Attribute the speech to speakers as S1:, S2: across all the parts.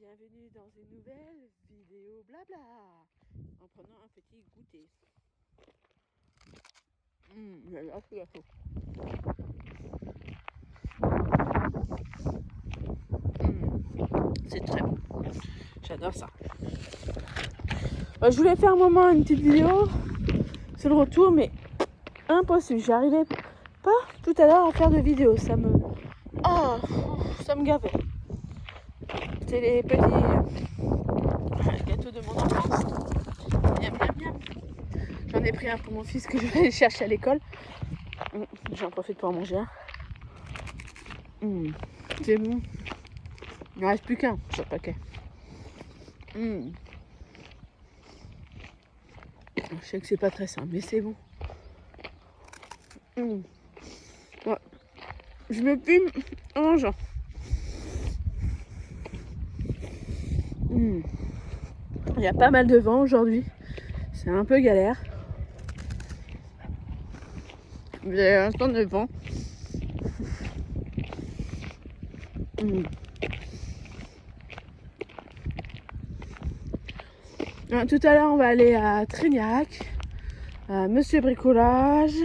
S1: Bienvenue dans une nouvelle vidéo blabla en prenant un petit goûter. J'adore ce gâteau. C'est très bon. J'adore ça. Je voulais faire un moment une petite vidéo sur le retour, mais impossible. J'arrivais pas tout à l'heure à faire de vidéo. Ça me gavait. C'est les petits gâteaux de mon enfance. Miam, miam, miam. J'en ai pris un pour mon fils que je vais aller chercher à l'école. J'en profite pour en manger un. C'est bon. Il ne reste plus qu'un sur le paquet. Je sais que c'est pas très simple, mais c'est bon. Ouais. Je me plume en mangeant. Il y a pas mal de vent aujourd'hui. C'est un peu galère. Vous avez un temps de vent. Tout à l'heure, on va aller à Trignac, à Monsieur Bricolage.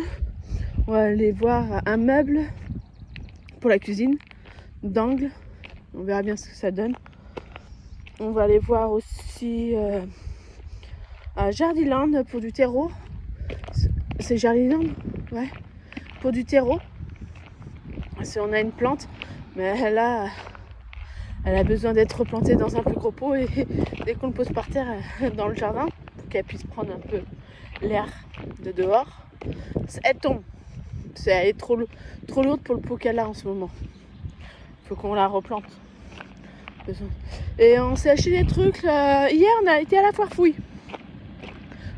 S1: On va aller voir un meuble pour la cuisine d'angle. On verra bien ce que ça donne. On va aller voir aussi à Jardiland pour du terreau. C'est Jardiland? Ouais. Pour du terreau. On a une plante, mais là, elle a besoin d'être replantée dans un plus gros pot et dès qu'on le pose par terre dans le jardin, pour qu'elle puisse prendre un peu l'air de dehors, elle tombe. Elle est trop lourde pour le pot qu'elle a en ce moment. Il faut qu'on la replante. Et on s'est acheté des trucs. Hier, on a été à la foire fouille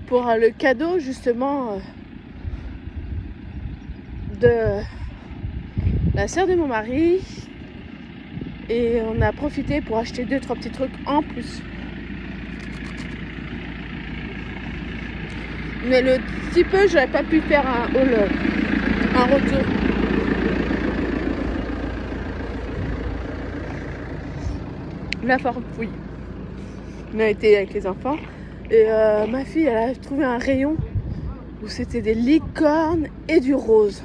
S1: pour le cadeau justement de la sœur de mon mari. Et on a profité pour acheter 2-3 petits trucs en plus. Mais le petit peu, j'aurais pas pu faire un haul, un retour. La foire fouille. On a été avec les enfants. Et ma fille, elle a trouvé un rayon où c'était des licornes et du rose.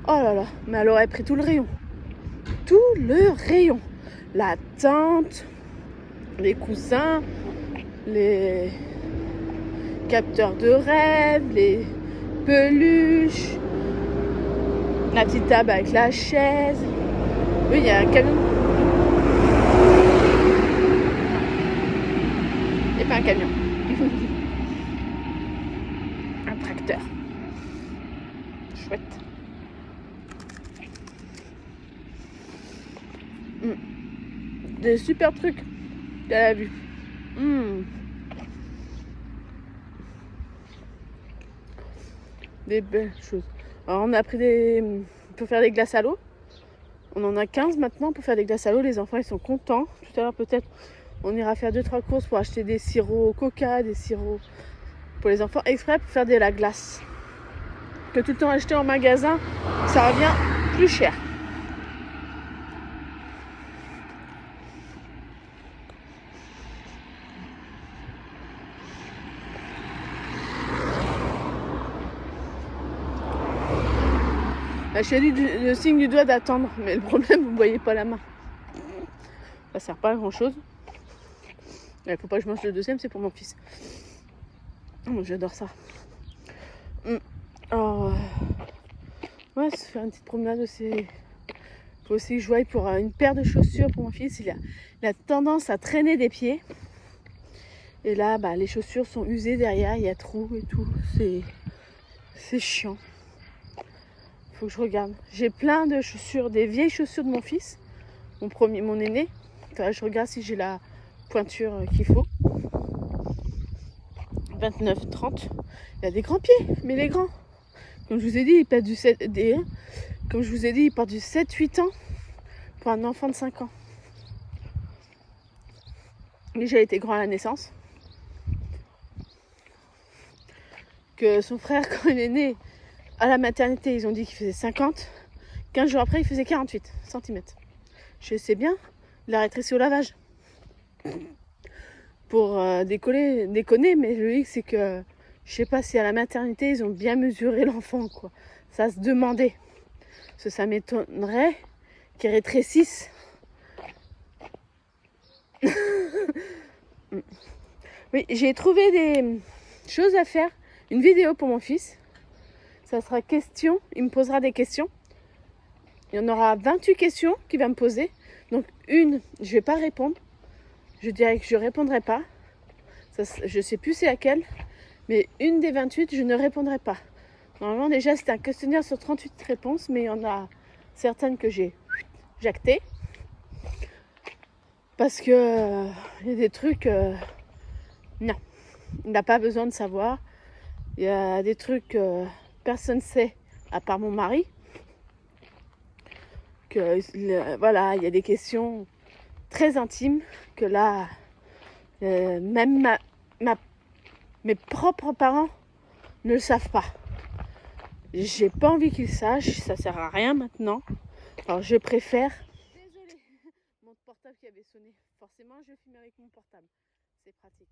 S1: Oh là là, mais elle aurait pris tout le rayon. Tout le rayon. La tente, les coussins, les capteurs de rêve, les peluches, la petite table avec la chaise. Oui, il y a un camion. Et pas un camion. Un tracteur. Chouette. Des super trucs qu'elle a vu. Des belles choses. Alors on a pris pour faire des glaces à l'eau. On en a 15 maintenant pour faire des glaces à l'eau. Les enfants ils sont contents. Tout à l'heure peut-être on ira faire 2-3 courses pour acheter des sirops coca, des sirops pour les enfants exprès pour faire de la glace. Que tout le temps acheter en magasin, ça revient plus cher. Je fais le signe du doigt d'attendre, mais le problème, vous ne voyez pas la main. Ça sert pas à grand chose. Il faut pas que je mange le deuxième, c'est pour mon fils. Oh, j'adore ça. Alors, ouais, se faire une petite promenade aussi. Il faut aussi que je voie pour une paire de chaussures pour mon fils. Il a tendance à traîner des pieds. Et là, les chaussures sont usées derrière, il y a trous et tout. C'est chiant. Faut que je regarde. J'ai plein de chaussures, des vieilles chaussures de mon fils, mon aîné. Je regarde si j'ai la pointure qu'il faut. 29, 30. Il a des grands pieds, mais les grands. Comme je vous ai dit, il part du 7-8 ans pour un enfant de 5 ans. Déjà été grand à la naissance. Que son frère, quand il est né, à la maternité, ils ont dit qu'il faisait 50. 15 jours après, il faisait 48 cm. Je sais bien, il a rétréci au lavage. pour déconner, mais le hic c'est que je sais pas si à la maternité ils ont bien mesuré l'enfant, quoi. Ça se demandait. Parce que ça m'étonnerait qu'ils rétrécissent. Oui, j'ai trouvé des choses à faire. Une vidéo pour mon fils. Ça sera question. Il me posera des questions. Il y en aura 28 questions qu'il va me poser. Donc une, je vais pas répondre. Je dirais que je répondrai pas. Ça, je sais plus c'est laquelle. Mais une des 28, je ne répondrai pas. Normalement, déjà, c'était un questionnaire sur 38 réponses. Mais il y en a certaines que j'ai jactées. Parce que y a des trucs... non, il n'a pas besoin de savoir. Il y a des trucs que personne ne sait, à part mon mari. Voilà, il y a des questions très intimes que là, même mes propres parents ne le savent pas. J'ai pas envie qu'ils sachent, ça sert à rien maintenant. Alors je préfère... Désolée, mon portable qui avait sonné. Forcément, je filme avec mon portable. C'est pratique.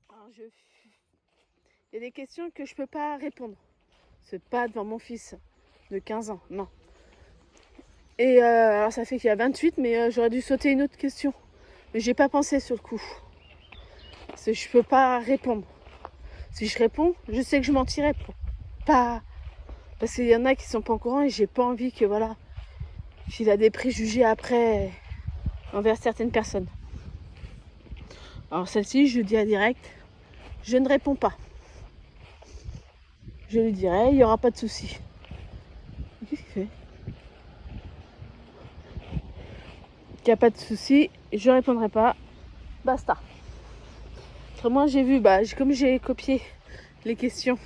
S1: Alors il y a des questions que je peux pas répondre. C'est pas devant mon fils de 15 ans, non. Et alors ça fait qu'il y a 28, mais j'aurais dû sauter une autre question. Mais j'ai pas pensé sur le coup. Parce que je peux pas répondre. Si je réponds, je sais que je mentirais. Pas... Parce qu'il y en a qui sont pas au courant et j'ai pas envie que, voilà, qu'il a des préjugés après envers certaines personnes. Alors celle-ci, je dis à direct, je ne réponds pas. Je lui dirai, il n'y aura pas de souci. Qu'est-ce qu'il fait ? Il n'y a pas de souci, je répondrai pas. Basta. Autrement, j'ai vu, comme j'ai copié les questions,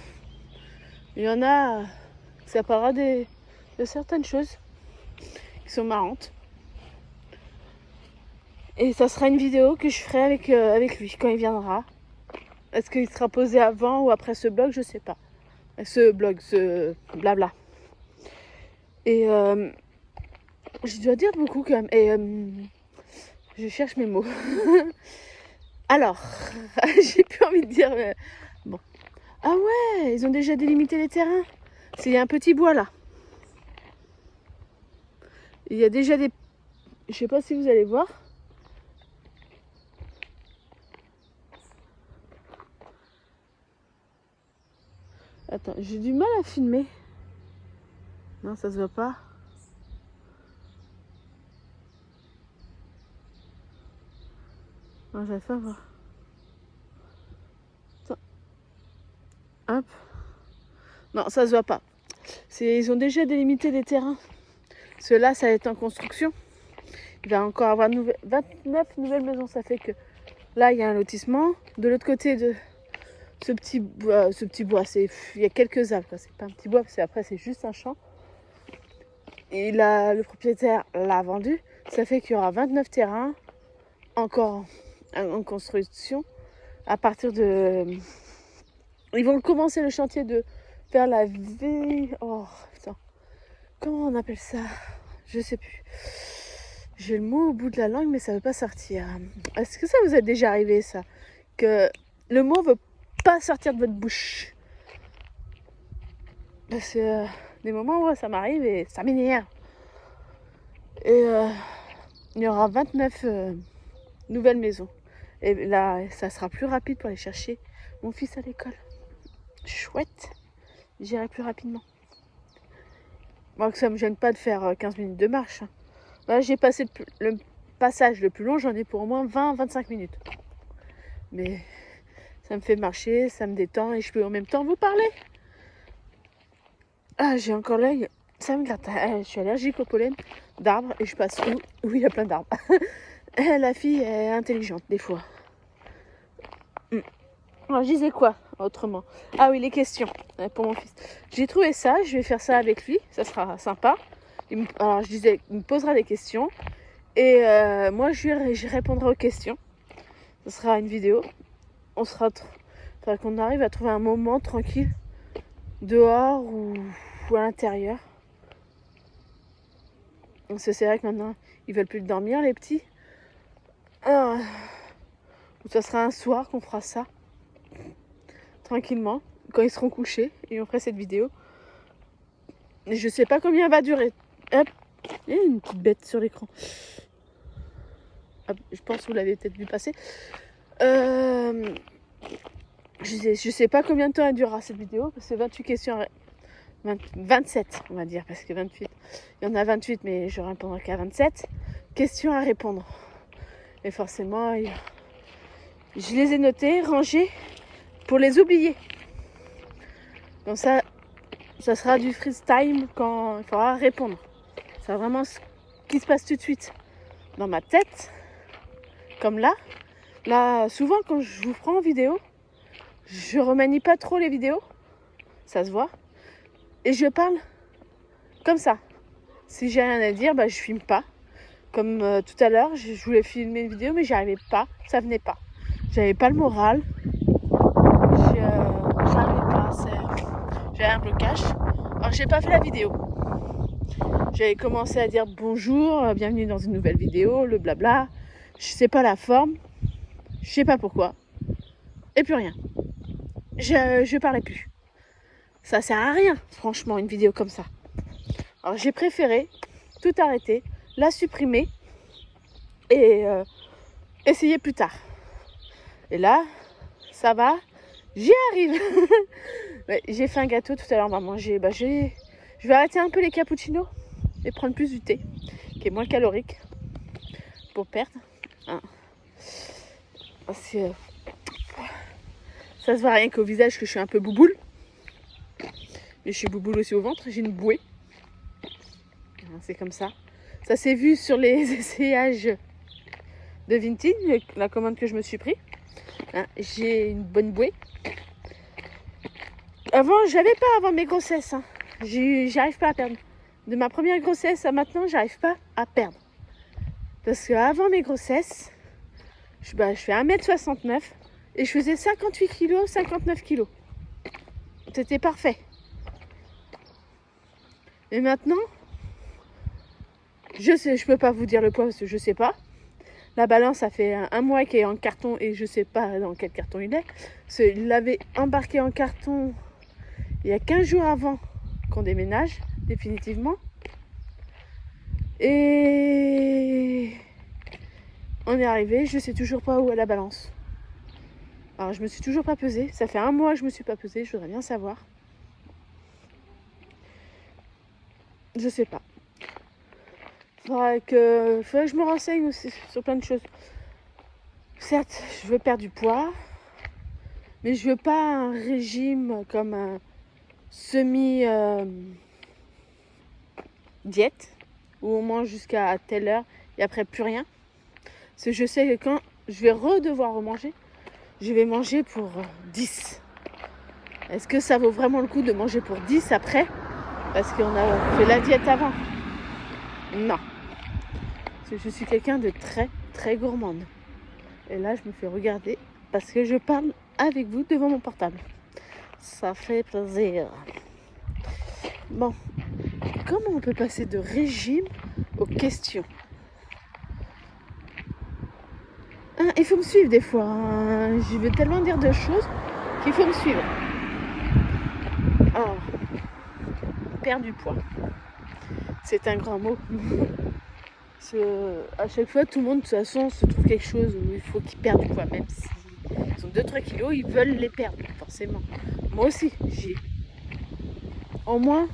S1: il y en a, ça parlera de certaines choses qui sont marrantes. Et ça sera une vidéo que je ferai avec lui quand il viendra. Est-ce qu'il sera posé avant ou après ce blog ? Je sais pas. Ce blabla. Et je dois dire beaucoup quand même. Et je cherche mes mots. Alors, j'ai plus envie de dire. Bon. Ah ouais, ils ont déjà délimité les terrains. Il y a un petit bois là. Il y a déjà des... Je sais pas si vous allez voir. Attends, j'ai du mal à filmer. Non, ça se voit pas. Non, j'arrive pas à voir. Attends. Hop. Non, ça se voit pas. Ils ont déjà délimité les terrains. Ceux-là, ça va être en construction. Il va encore avoir 29 nouvelles maisons. Ça fait que là, il y a un lotissement. De l'autre côté de ce petit bois, il y a quelques arbres. C'est pas un petit bois, parce qu'après, c'est juste un champ. Et le propriétaire l'a vendu. Ça fait qu'il y aura 29 terrains encore en construction. À partir de... Ils vont commencer le chantier de faire la vie... Oh, putain. Comment on appelle ça ? Je sais plus. J'ai le mot au bout de la langue, mais ça veut pas sortir. Est-ce que ça vous est déjà arrivé, ça ? Que le mot veut pas sortir de votre bouche. Parce que des moments où ça m'arrive et ça m'énerve. Et il y aura 29 nouvelles maisons. Et là, ça sera plus rapide pour aller chercher mon fils à l'école. Chouette. J'irai plus rapidement. Moi, que ça me gêne pas de faire 15 minutes de marche. Là, j'ai passé le passage le plus long, j'en ai pour au moins 20-25 minutes. Mais ça me fait marcher, ça me détend et je peux en même temps vous parler. Ah, j'ai encore l'œil, ça me gratte. Je suis allergique au pollen d'arbres et je passe où il y a plein d'arbres. La fille est intelligente des fois. Alors, je disais quoi autrement ? Ah oui, les questions pour mon fils. J'ai trouvé ça, je vais faire ça avec lui, ça sera sympa. Alors je disais, il me posera des questions et moi je répondrai aux questions. Ce sera une vidéo. Faudra qu'on arrive à trouver un moment tranquille dehors ou à l'intérieur. Parce que c'est vrai que maintenant ils veulent plus dormir les petits. Alors, ça sera un soir qu'on fera ça. Tranquillement. Quand ils seront couchés. Et on fera cette vidéo. Et je sais pas combien elle va durer. Hop. Il y a une petite bête sur l'écran. Hop, je pense que vous l'avez peut-être vu passer. Je sais pas combien de temps elle durera cette vidéo. Parce que 28 questions. 27 on va dire. Parce que 28. Il y en a 28 mais je répondrai qu'à 27 questions à répondre. Et forcément, je les ai notées, rangées pour les oublier. Comme ça sera du freestyle quand il faudra répondre. C'est vraiment ce qui se passe tout de suite dans ma tête. Comme là. Là, souvent quand je vous prends en vidéo, je remanie pas trop les vidéos. Ça se voit. Et je parle comme ça. Si j'ai rien à dire, bah, je filme pas. Comme tout à l'heure, je voulais filmer une vidéo, mais j'y arrivais pas. Ça venait pas. J'avais pas le moral. J'arrivais pas. J'avais un blocage. Alors, j'ai pas fait la vidéo. J'avais commencé à dire bonjour, bienvenue dans une nouvelle vidéo, le blabla. Je sais pas la forme. Je sais pas pourquoi. Et plus rien. Je parlais plus. Ça sert à rien, franchement, une vidéo comme ça. Alors, j'ai préféré tout arrêter, la supprimer et essayer plus tard. Et là, ça va, j'y arrive. Ouais, j'ai fait un gâteau tout à l'heure, on va manger. Je vais arrêter un peu les cappuccinos et prendre plus du thé, qui est moins calorique, pour perdre. Hein. Parce que ça se voit rien qu'au visage que je suis un peu bouboule. Mais je suis bouboule aussi au ventre, j'ai une bouée. C'est comme ça. Ça s'est vu sur les essayages de Vinted, la commande que je me suis pris. Hein, j'ai une bonne bouée. J'avais pas avant mes grossesses. Hein. J'arrive pas à perdre. De ma première grossesse à maintenant, j'arrive pas à perdre. Parce qu'avant mes grossesses, je fais 1m69 et je faisais 58 kg, 59 kg. C'était parfait. Et maintenant, je peux pas vous dire le poids parce que je sais pas. La balance, ça fait un mois qu'elle est en carton et je sais pas dans quel carton il est. Il l'avait embarqué en carton il y a 15 jours avant qu'on déménage, définitivement. Et on est arrivé, je sais toujours pas où est la balance. Alors je me suis toujours pas pesée. Ça fait un mois que je me suis pas pesée, je voudrais bien savoir. Je sais pas. Faudrait que je me renseigne aussi sur plein de choses. Certes, je veux perdre du poids, mais je veux pas un régime comme un semi-diète où on mange jusqu'à telle heure et après plus rien. Parce que je sais que quand je vais redevoir remanger, je vais manger pour 10. Est-ce que ça vaut vraiment le coup de manger pour 10 après? Parce qu'on a fait la diète avant. Non. Parce que je suis quelqu'un de très, très gourmande. Et là, je me fais regarder parce que je parle avec vous devant mon portable. Ça fait plaisir. Bon. Comment on peut passer de régime aux questions? Hein, il faut me suivre des fois. Hein. Je vais tellement dire de choses qu'il faut me suivre. Alors, perdre du poids. C'est un grand mot. À chaque fois, tout le monde, de toute façon, se trouve quelque chose où il faut qu'ils perdent du poids. Même s'ils ont 2-3 kilos, ils veulent les perdre, forcément. Moi aussi, j'ai au moins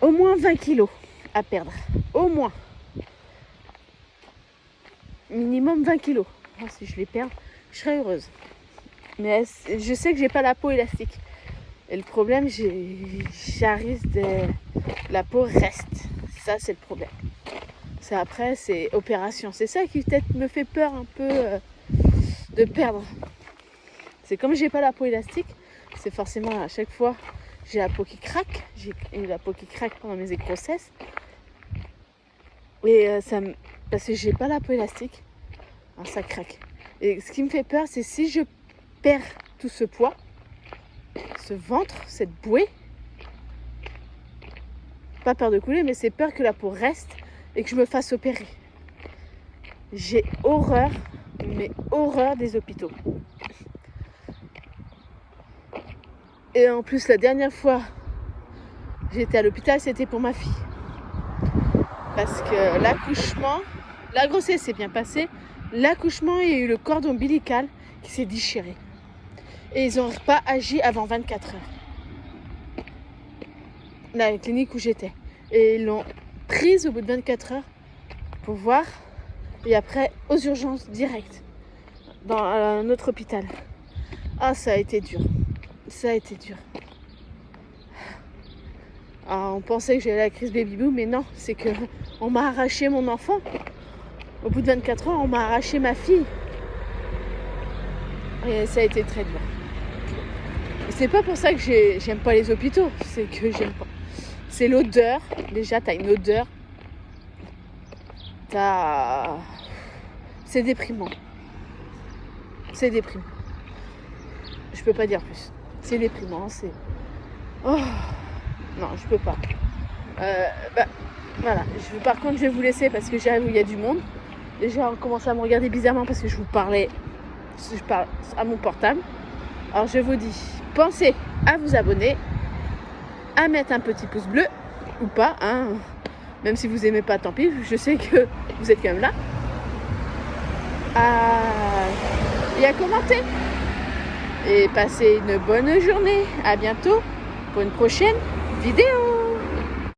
S1: 20 kilos à perdre. Au moins. Minimum 20 kilos. Moi, si je les perds, je serais heureuse. Mais je sais que j'ai pas la peau élastique. Et le problème, la peau reste. Ça, c'est le problème. Après, c'est opération. C'est ça qui peut-être me fait peur un peu de perdre. C'est comme j'ai pas la peau élastique, c'est forcément à chaque fois j'ai la peau qui craque. J'ai eu la peau qui craque pendant mes grossesses. Et parce que j'ai pas la peau élastique, alors ça craque. Et ce qui me fait peur, c'est si je perds tout ce poids, ce ventre, cette bouée, pas peur de couler, mais c'est peur que la peau reste et que je me fasse opérer. J'ai horreur, mais horreur des hôpitaux. Et en plus, la dernière fois j'étais à l'hôpital, c'était pour ma fille. Parce que l'accouchement, la grossesse s'est bien passée. L'accouchement, il y a eu le cordon ombilical qui s'est déchiré. Et ils n'ont pas agi avant 24 heures. La clinique où j'étais. Et ils l'ont prise au bout de 24 heures pour voir. Et après, aux urgences, direct. Dans un autre hôpital. Ah, ça a été dur. Ça a été dur. Alors, on pensait que j'avais la crise baby boom, mais non, c'est que on m'a arraché mon enfant. Au bout de 24 heures, on m'a arraché ma fille. Et ça a été très dur. Et c'est pas pour ça que j'aime pas les hôpitaux, c'est que j'aime pas. C'est l'odeur. Déjà, t'as une odeur. C'est déprimant. C'est déprimant. Je peux pas dire plus. C'est déprimant, c'est... Oh non, je peux pas. Voilà. Par contre, je vais vous laisser parce que j'arrive où il y a du monde. Déjà, on commence à me regarder bizarrement parce que je parle à mon portable. Alors, je vous dis, pensez à vous abonner, à mettre un petit pouce bleu ou pas, hein. Même si vous aimez pas, tant pis. Je sais que vous êtes quand même là. Et à commenter. Et passez une bonne journée. À bientôt pour une prochaine vidéo.